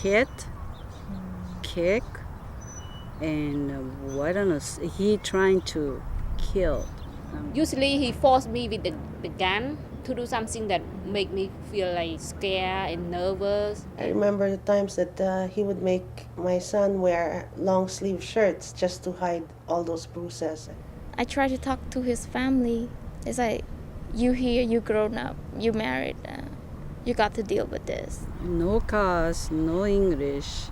hit, kick, and I don't know, he trying to kill. Usually he forced me with the gun to do something that make me feel like scared and nervous. I remember the times that he would make my son wear long sleeve shirts just to hide all those bruises. I try to talk to his family. It's like, you here, you grown up, you married, you got to deal with this. No cars, no English,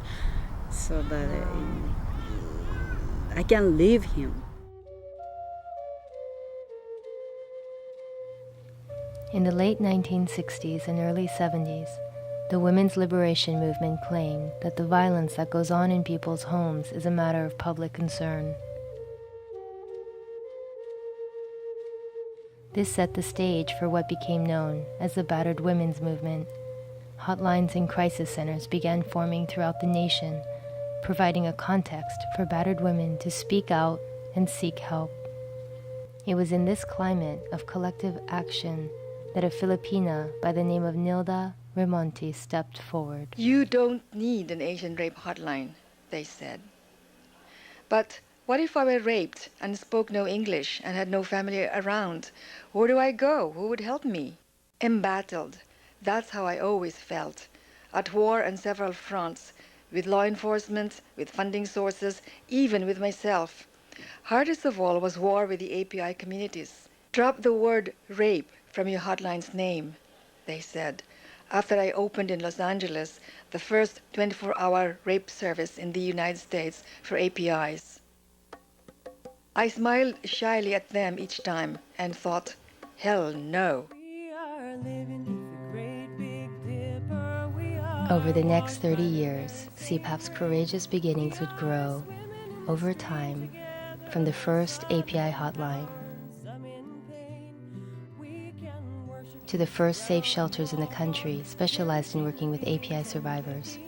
so that I can leave him. In the late 1960s and early 70s, the women's liberation movement claimed that the violence that goes on in people's homes is a matter of public concern. This set the stage for what became known as the battered women's movement. Hotlines and crisis centers began forming throughout the nation, providing a context for battered women to speak out and seek help. It was in this climate of collective action that a Filipina by the name of Nilda Remonti stepped forward. You don't need an Asian rape hotline, they said. But what if I were raped and spoke no English and had no family around? Where do I go? Who would help me? Embattled. That's how I always felt. At war on several fronts, with law enforcement, with funding sources, even with myself. Hardest of all was war with the API communities. Drop the word rape from your hotline's name, they said, after I opened in Los Angeles the first 24-hour rape service in the United States for APIs. I smiled shyly at them each time and thought, hell no. Over the next 30 years, CPAF's courageous beginnings would grow, over time, from the first API hotline to the first safe shelters in the country specialized in working with API survivors,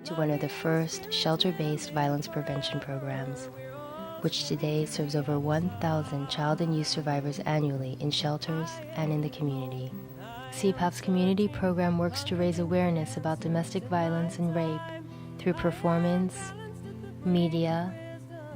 to one of the first shelter-based violence prevention programs, which today serves over 1,000 child and youth survivors annually in shelters and in the community. CPAF's community program works to raise awareness about domestic violence and rape through performance, media,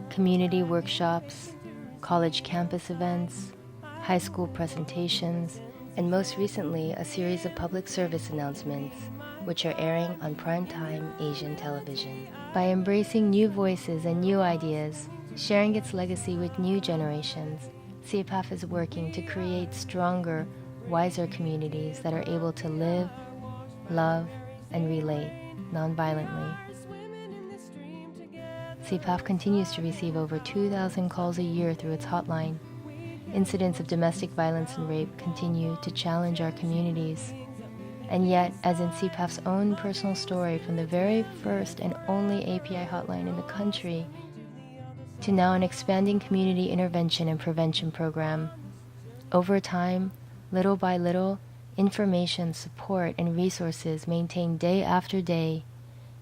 community workshops, college campus events, high school presentations, and most recently a series of public service announcements which are airing on primetime Asian television. By embracing new voices and new ideas, sharing its legacy with new generations, CPAF is working to create stronger, wiser communities that are able to live, love, and relate nonviolently. CPAF continues to receive over 2,000 calls a year through its hotline. Incidents of domestic violence and rape continue to challenge our communities. And yet, as in CPAF's own personal story from the very first and only API hotline in the country, to now an expanding community intervention and prevention program, over time, little by little, information, support, and resources maintained day after day,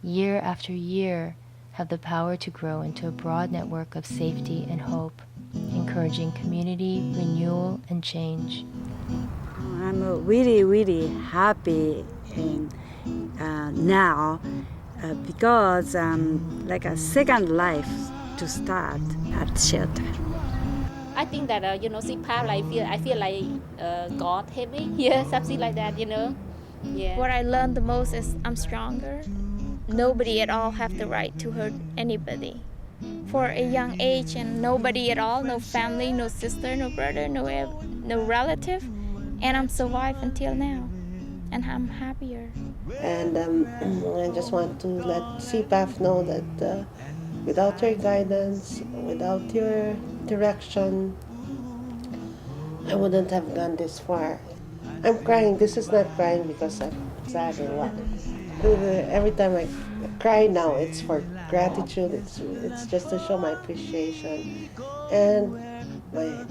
year after year, have the power to grow into a broad network of safety and hope, encouraging community, renewal, and change. I'm really, really happy now because like a second life to start at shelter. I think that CPAF, I feel like God help me here, something like that, Yeah. What I learned the most is I'm stronger. Nobody at all have the right to hurt anybody. For a young age and nobody at all, no family, no sister, no brother, no relative, and I'm survived until now, and I'm happier. And I just want to let CPAF know that without your guidance, without your direction, I wouldn't have gone this far. I'm crying. This is not crying because I'm sad or what. Every time I cry now, it's for gratitude. It's just to show my appreciation, and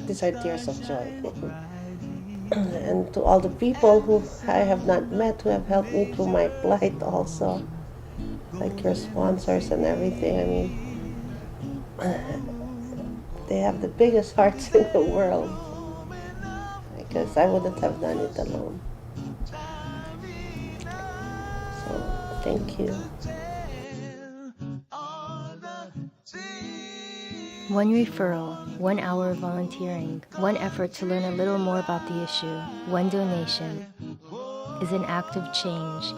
these are tears of joy. And to all the people who I have not met, who have helped me through my plight also, like your sponsors and everything. I mean, they have the biggest hearts in the world, because I wouldn't have done it alone. So Thank you. One referral, 1 hour of volunteering, one effort to learn a little more about the issue, one donation is an act of change.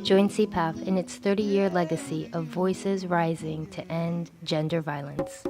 Join CPAF in its 30-year legacy of voices rising to end gender violence.